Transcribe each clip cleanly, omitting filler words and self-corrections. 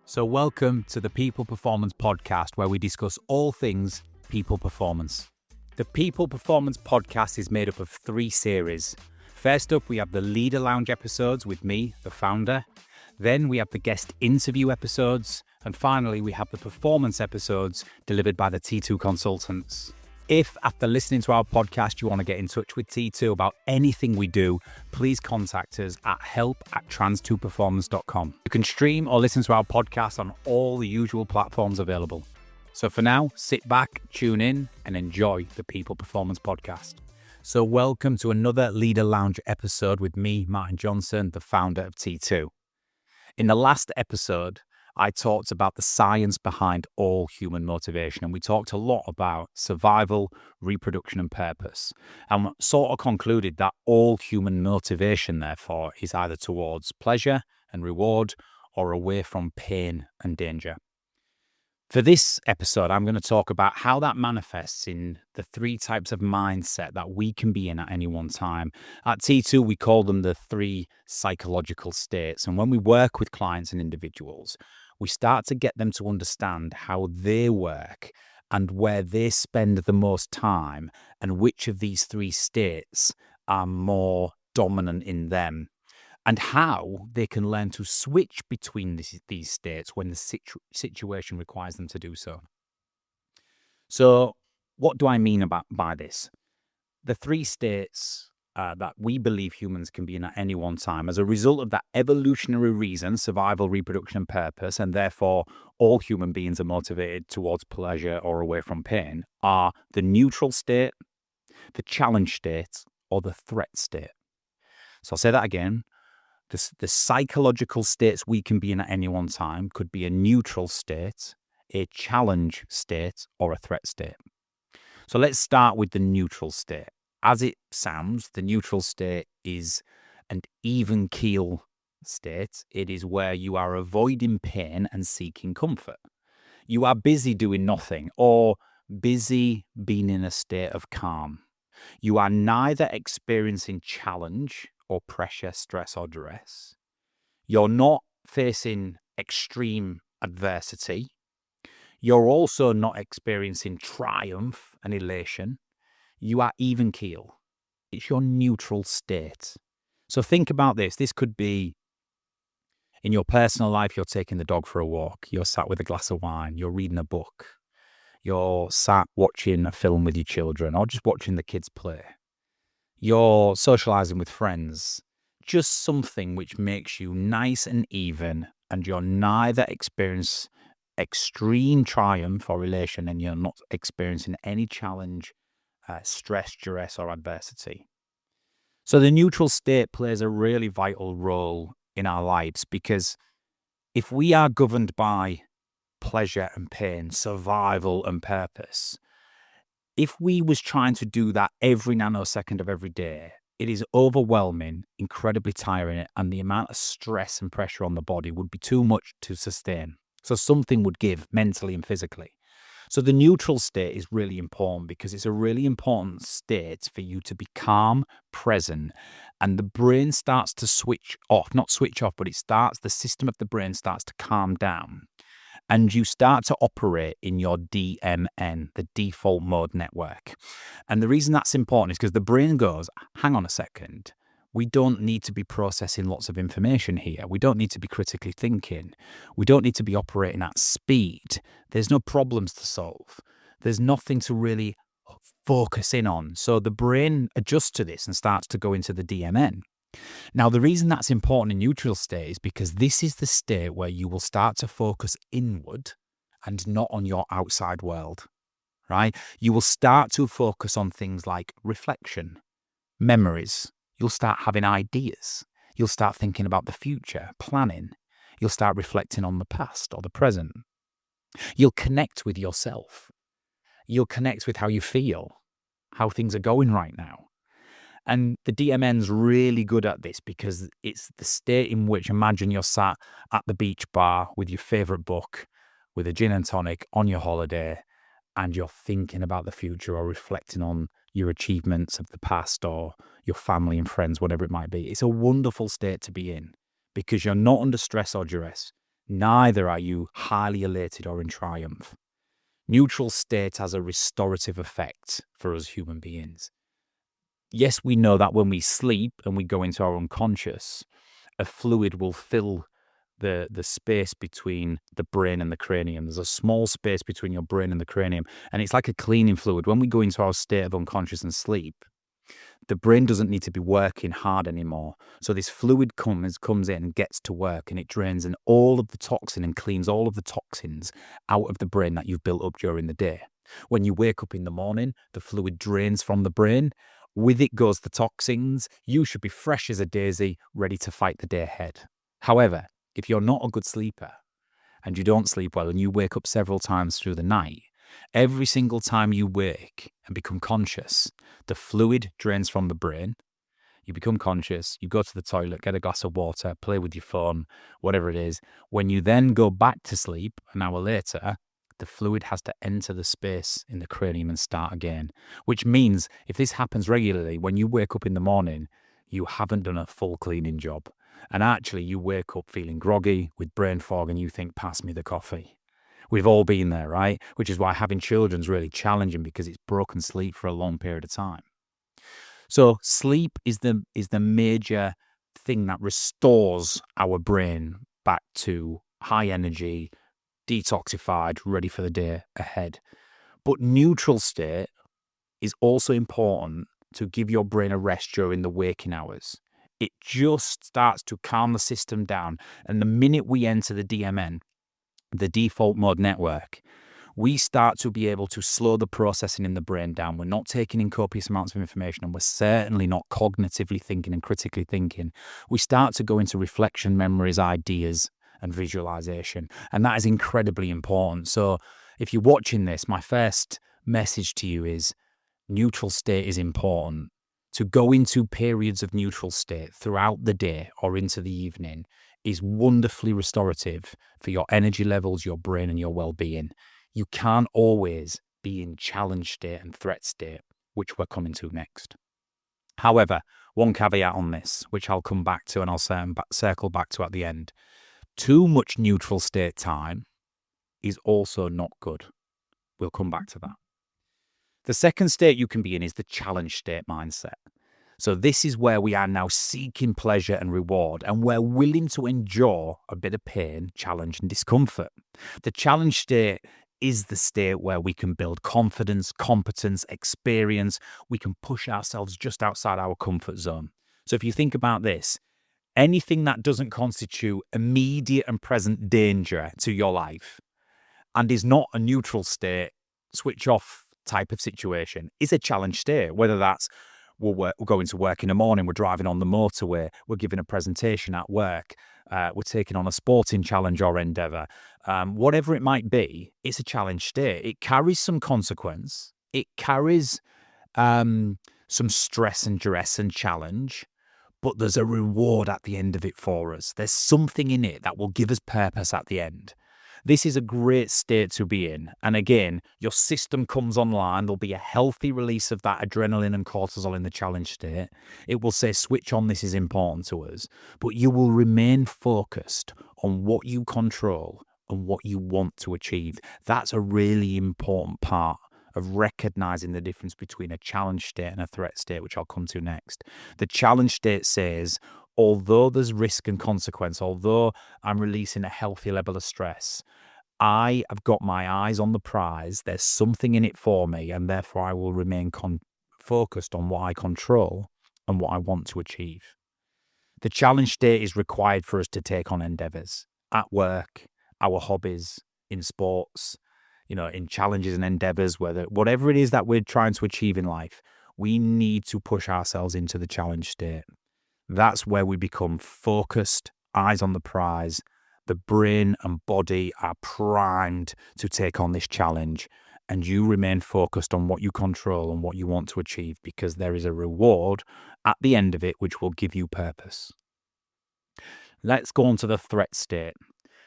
So welcome to the People Performance Podcast, where we discuss all things people performance. The People Performance Podcast is made up of 3 series. First up, we have the Leader Lounge episodes with me, the founder. Then we have the guest interview episodes. And finally, we have the performance episodes delivered by the T2 consultants. If, after listening to our podcast, you want to get in touch with T2 about anything we do, please contact us at help@trans2performance.com. You can stream or listen to our podcast on all the usual platforms available. So for now, sit back, tune in, and enjoy the People Performance Podcast. So welcome to another Leader Lounge episode with me, Martin Johnson, the founder of T2. In the last episode, I talked about the science behind all human motivation, and we talked a lot about survival, reproduction, and purpose, and sort of concluded that all human motivation, therefore, is either towards pleasure and reward or away from pain and danger. For this episode, I'm going to talk about how that manifests in the 3 types of mindset that we can be in at any one time. At T2, we call them the 3 psychological states. And when we work with clients and individuals, we start to get them to understand how they work and where they spend the most time and which of these 3 states are more dominant in them, and how they can learn to switch between these states when the situation requires them to do so. So what do I mean by this? The 3 states that we believe humans can be in at any one time as a result of that evolutionary reason, survival, reproduction, and purpose, and therefore all human beings are motivated towards pleasure or away from pain, are the neutral state, the challenge state, or the threat state. So I'll say that again. The psychological states we can be in at any one time could be a neutral state, a challenge state, or a threat state. So let's start with the neutral state. As it sounds, the neutral state is an even-keel state. It is where you are avoiding pain and seeking comfort. You are busy doing nothing or busy being in a state of calm. You are neither experiencing challenge or pressure, stress, or duress. You're not facing extreme adversity. You're also not experiencing triumph and elation. You are even keel. It's your neutral state. So think about this. This could be in your personal life, you're taking the dog for a walk. You're sat with a glass of wine. You're reading a book. You're sat watching a film with your children or just watching the kids play. You're socializing with friends, just something which makes you nice and even, and you're neither experiencing extreme triumph or elation, and you're not experiencing any challenge, stress, duress, or adversity. So the neutral state plays a really vital role in our lives, because if we are governed by pleasure and pain, survival and purpose, if we was trying to do that every nanosecond of every day, it is overwhelming, incredibly tiring, and the amount of stress and pressure on the body would be too much to sustain. So something would give mentally and physically. So the neutral state is really important because it's a really important state for you to be calm, present, and the brain starts to switch off, not switch off, but the system of the brain starts to calm down. And you start to operate in your DMN, the default mode network. And the reason that's important is because the brain goes, hang on a second, we don't need to be processing lots of information here. We don't need to be critically thinking. We don't need to be operating at speed. There's no problems to solve. There's nothing to really focus in on. So the brain adjusts to this and starts to go into the DMN. Now, the reason that's important in neutral state is because this is the state where you will start to focus inward and not on your outside world, right? You will start to focus on things like reflection, memories. You'll start having ideas. You'll start thinking about the future, planning. You'll start reflecting on the past or the present. You'll connect with yourself. You'll connect with how you feel, how things are going right now. And the DMN's really good at this because it's the state in which, imagine you're sat at the beach bar with your favorite book, with a gin and tonic on your holiday, and you're thinking about the future or reflecting on your achievements of the past or your family and friends, whatever it might be. It's a wonderful state to be in because you're not under stress or duress. Neither are you highly elated or in triumph. Neutral state has a restorative effect for us human beings. Yes, we know that when we sleep and we go into our unconscious, a fluid will fill the space between the brain and the cranium. There's a small space between your brain and the cranium, and it's like a cleaning fluid. When we go into our state of unconscious and sleep, the brain doesn't need to be working hard anymore. So this fluid comes in and gets to work, and it drains in all of the toxin and cleans all of the toxins out of the brain that you've built up during the day. When you wake up in the morning, the fluid drains from the brain. With it goes the toxins. You should be fresh as a daisy, ready to fight the day ahead. However, if you're not a good sleeper and you don't sleep well and you wake up several times through the night, every single time you wake and become conscious, the fluid drains from the brain. You become conscious, you go to the toilet, get a glass of water, play with your phone, whatever it is. When you then go back to sleep an hour later, the fluid has to enter the space in the cranium and start again. Which means if this happens regularly, when you wake up in the morning, you haven't done a full cleaning job. And actually, you wake up feeling groggy with brain fog and you think, pass me the coffee. We've all been there, right? Which is why having children is really challenging, because it's broken sleep for a long period of time. So sleep is the major thing that restores our brain back to high energy, detoxified, ready for the day ahead. But neutral state is also important to give your brain a rest during the waking hours. It just starts to calm the system down. And the minute we enter the DMN, the default mode network, we start to be able to slow the processing in the brain down. We're not taking in copious amounts of information, and we're certainly not cognitively thinking and critically thinking. We start to go into reflection, memories, ideas, and visualization. And that is incredibly important. So if you're watching this, my first message to you is neutral state is important. To go into periods of neutral state throughout the day or into the evening is wonderfully restorative for your energy levels, your brain, and your well-being. You can't always be in challenge state and threat state, which we're coming to next. However, one caveat on this, which I'll come back to and I'll circle back to at the end. Too much neutral state time is also not good. We'll come back to that. The second state you can be in is the challenge state mindset. So this is where we are now seeking pleasure and reward, and we're willing to endure a bit of pain, challenge, and discomfort. The challenge state is the state where we can build confidence, competence, experience. We can push ourselves just outside our comfort zone. So if you think about this, anything that doesn't constitute immediate and present danger to your life and is not a neutral state, switch off type of situation is a challenge state, whether that's we're going to work in the morning, we're driving on the motorway, we're giving a presentation at work, we're taking on a sporting challenge or endeavor, whatever it might be, it's a challenge state. It carries some consequence. It carries some stress and duress and challenge, but there's a reward at the end of it for us. There's something in it that will give us purpose at the end. This is a great state to be in. And again, your system comes online. There'll be a healthy release of that adrenaline and cortisol in the challenge state. It will say, switch on, this is important to us. But you will remain focused on what you control and what you want to achieve. That's a really important part of recognizing the difference between a challenge state and a threat state, which I'll come to next. The challenge state says, although there's risk and consequence, although I'm releasing a healthy level of stress, I have got my eyes on the prize. There's something in it for me, and therefore I will remain focused on what I control and what I want to achieve. The challenge state is required for us to take on endeavors at work, our hobbies, in sports, in challenges and endeavors, whatever it is that we're trying to achieve in life. We need to push ourselves into the challenge state. That's where we become focused, eyes on the prize. The brain and body are primed to take on this challenge, and you remain focused on what you control and what you want to achieve, because there is a reward at the end of it which will give you purpose. Let's go on to the threat state.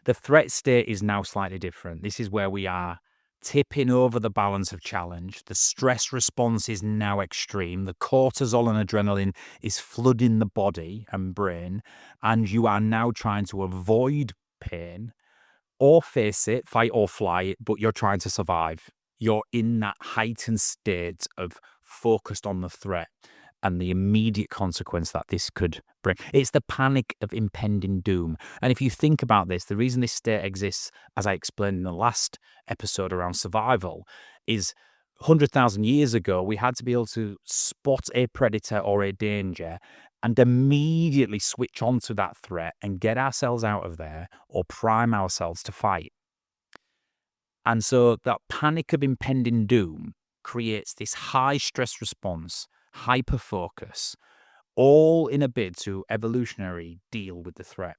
The threat state is now slightly different. This is where we are tipping over the balance of challenge. The stress response is now extreme. The cortisol and adrenaline is flooding the body and brain, and you are now trying to avoid pain Or face it, fight or flight, but you're trying to survive. You're in that heightened state of focused on the threat and the immediate consequence that this could bring. It's the panic of impending doom. And if you think about this, the reason this state exists, as I explained in the last episode around survival, is 100,000 years ago, we had to be able to spot a predator or a danger and immediately switch on to that threat and get ourselves out of there or prime ourselves to fight. And so that panic of impending doom creates this high stress response, hyper focus, all in a bid to evolutionary deal with the threat.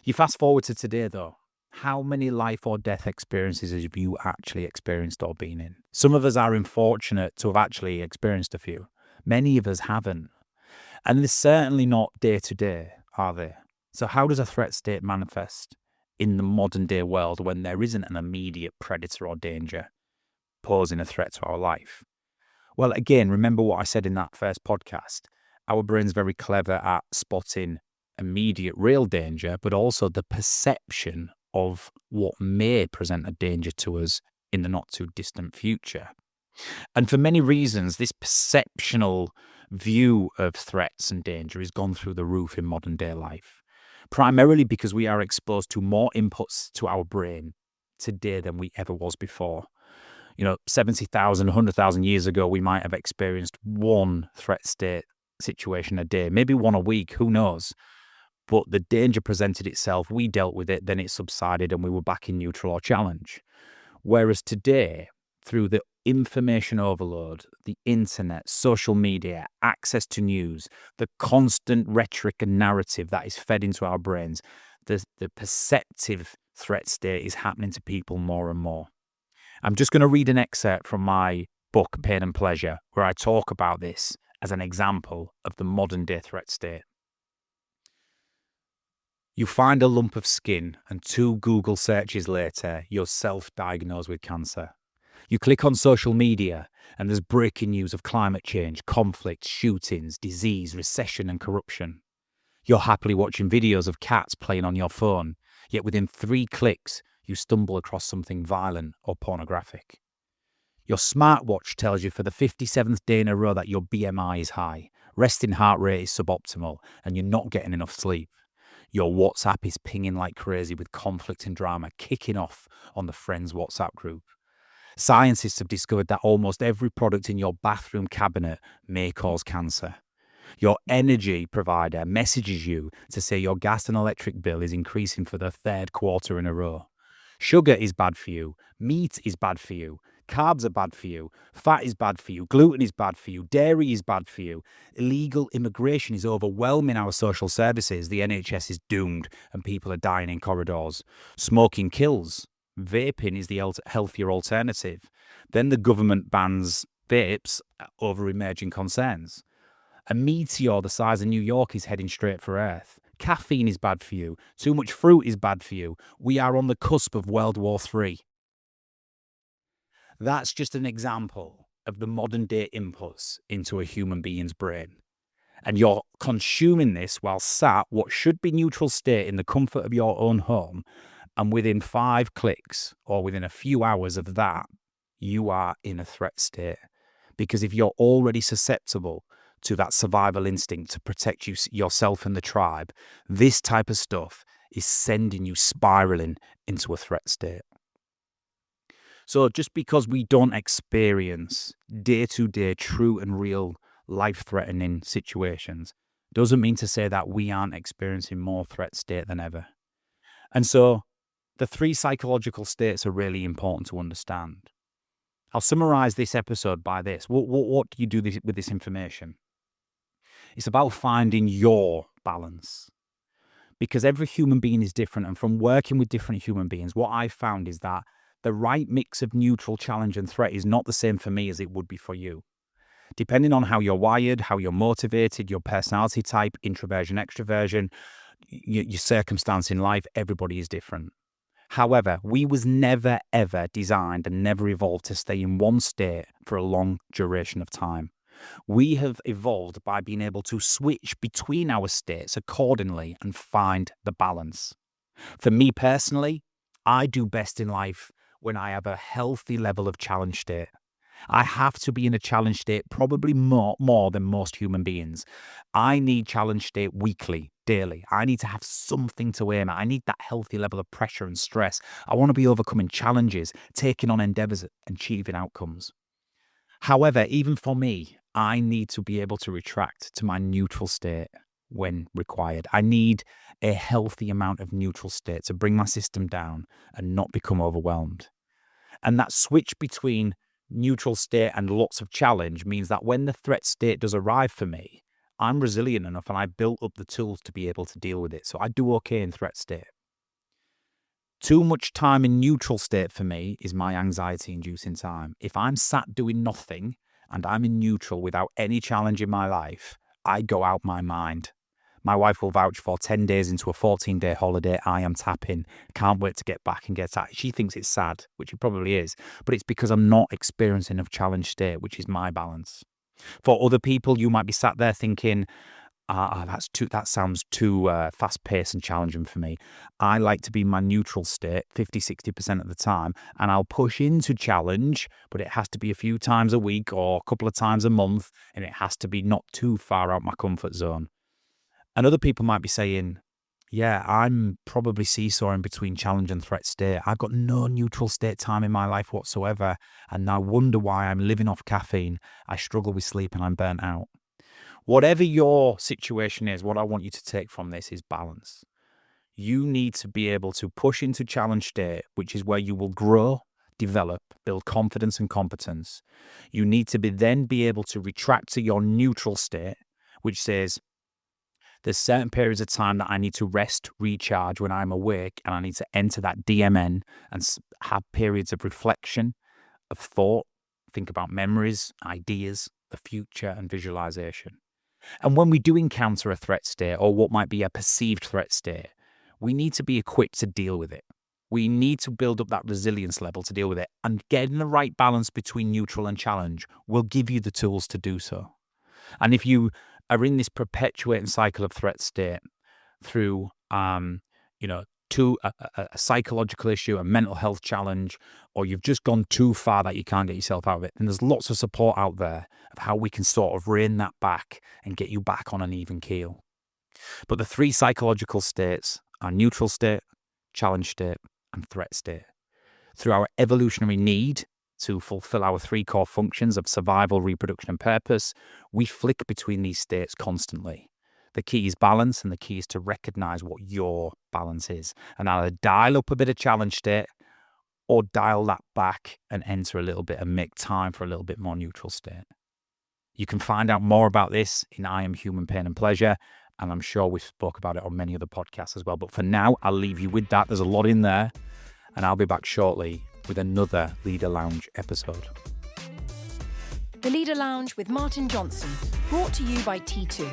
You fast forward to today, though. How many life or death experiences have you actually experienced or been in? Some of us are unfortunate to have actually experienced a few. Many of us haven't. And they're certainly not day to day, are they? So how does a threat state manifest in the modern day world when there isn't an immediate predator or danger posing a threat to our life? Well, again, remember what I said in that first podcast. Our brain's very clever at spotting immediate real danger, but also the perception of what may present a danger to us in the not too distant future. And for many reasons, this perceptional view of threats and danger has gone through the roof in modern day life, primarily because we are exposed to more inputs to our brain today than we ever was before. 70,000, 100,000 years ago, we might have experienced one threat state situation a day, maybe one a week, who knows? But the danger presented itself, we dealt with it, then it subsided and we were back in neutral or challenge. Whereas today, through the information overload, the internet, social media, access to news, the constant rhetoric and narrative that is fed into our brains, the perceptive threat state is happening to people more and more. I'm just going to read an excerpt from my book, Pain and Pleasure, where I talk about this as an example of the modern day threat state. You find a lump of skin and 2 Google searches later, you're self-diagnosed with cancer. You click on social media and there's breaking news of climate change, conflict, shootings, disease, recession and corruption. You're happily watching videos of cats playing on your phone, yet within 3 clicks, you stumble across something violent or pornographic. Your smartwatch tells you for the 57th day in a row that your BMI is high, resting heart rate is suboptimal, and you're not getting enough sleep. Your WhatsApp is pinging like crazy with conflict and drama kicking off on the Friends WhatsApp group. Scientists have discovered that almost every product in your bathroom cabinet may cause cancer. Your energy provider messages you to say your gas and electric bill is increasing for the 3rd quarter in a row. Sugar is bad for you. Meat is bad for you. Carbs are bad for you. Fat is bad for you. Gluten is bad for you. Dairy is bad for you. Illegal immigration is overwhelming our social services. The NHS is doomed and people are dying in corridors. Smoking kills. Vaping is the healthier alternative. Then the government bans vapes over emerging concerns. A meteor the size of New York is heading straight for Earth. Caffeine is bad for you. Too much fruit is bad for you. We are on the cusp of World War III. That's just an example of the modern day inputs into a human being's brain. And you're consuming this while sat what should be neutral state in the comfort of your own home. And within 5 clicks or within a few hours of that, you are in a threat state. Because if you're already susceptible to that survival instinct to protect yourself and the tribe, this type of stuff is sending you spiraling into a threat state. So just because we don't experience day-to-day true and real life-threatening situations doesn't mean to say that we aren't experiencing more threat state than ever. And so the 3 psychological states are really important to understand. I'll summarize this episode by this. What do you do with this information? It's about finding your balance. Because every human being is different. And from working with different human beings, what I've found is that the right mix of neutral, challenge, and threat is not the same for me as it would be for you. Depending on how you're wired, how you're motivated, your personality type, introversion, extroversion, your circumstance in life, everybody is different. However, we was never, ever designed and never evolved to stay in one state for a long duration of time. We have evolved by being able to switch between our states accordingly and find the balance. For me personally, I do best in life when I have a healthy level of challenge state. I have to be in a challenge state probably more than most human beings. I need challenge state weekly, daily. I need to have something to aim at. I need that healthy level of pressure and stress. I want to be overcoming challenges, taking on endeavors, and achieving outcomes. However, even for me, I need to be able to retract to my neutral state when required. I need a healthy amount of neutral state to bring my system down and not become overwhelmed. And that switch between neutral state and lots of challenge means that when the threat state does arrive for me, I'm resilient enough and I built up the tools to be able to deal with it. So I do okay in threat state. Too much time in neutral state for me is my anxiety inducing time. If I'm sat doing nothing and I'm in neutral without any challenge in my life, I go out my mind. My wife will vouch for 10 days into a 14-day holiday. I am tapping. Can't wait to get back and get at it. She thinks it's sad, which it probably is, but it's because I'm not experiencing enough challenge state, which is my balance. For other people, you might be sat there thinking, that sounds too fast-paced and challenging for me. I like to be in my neutral state 50-60% of the time, and I'll push into challenge, but it has to be a few times a week or a couple of times a month, and it has to be not too far out my comfort zone. And other people might be saying, yeah, I'm probably seesawing between challenge and threat state. I've got no neutral state time in my life whatsoever, and I wonder why I'm living off caffeine. I struggle with sleep and I'm burnt out. Whatever your situation is, what I want you to take from this is balance. You need to be able to push into challenge state, which is where you will grow, develop, build confidence and competence. You need to then be able to retract to your neutral state, which says, there's certain periods of time that I need to rest, recharge when I'm awake, and I need to enter that DMN and have periods of reflection, of thought, think about memories, ideas, the future, and visualization. And when we do encounter a threat state or what might be a perceived threat state, we need to be equipped to deal with it. We need to build up that resilience level to deal with it. And getting the right balance between neutral and challenge will give you the tools to do so. And if you are in this perpetuating cycle of threat state through, to a psychological issue, a mental health challenge, or you've just gone too far that you can't get yourself out of it, then there's lots of support out there of how we can sort of rein that back and get you back on an even keel. But the three psychological states are neutral state, challenge state, and threat state. Through our evolutionary need to fulfill our three core functions of survival, reproduction, and purpose, we flick between these states constantly. The key is balance, and the key is to recognize what your balance is and either dial up a bit of challenge state or dial that back and enter a little bit and make time for a little bit more neutral state. You can find out more about this in I Am Human Pain and Pleasure, and I'm sure we've spoke about it on many other podcasts as well. But for now, I'll leave you with that. There's a lot in there, and I'll be back shortly with another Leader Lounge episode. The Leader Lounge with Martin Johnson, brought to you by T2.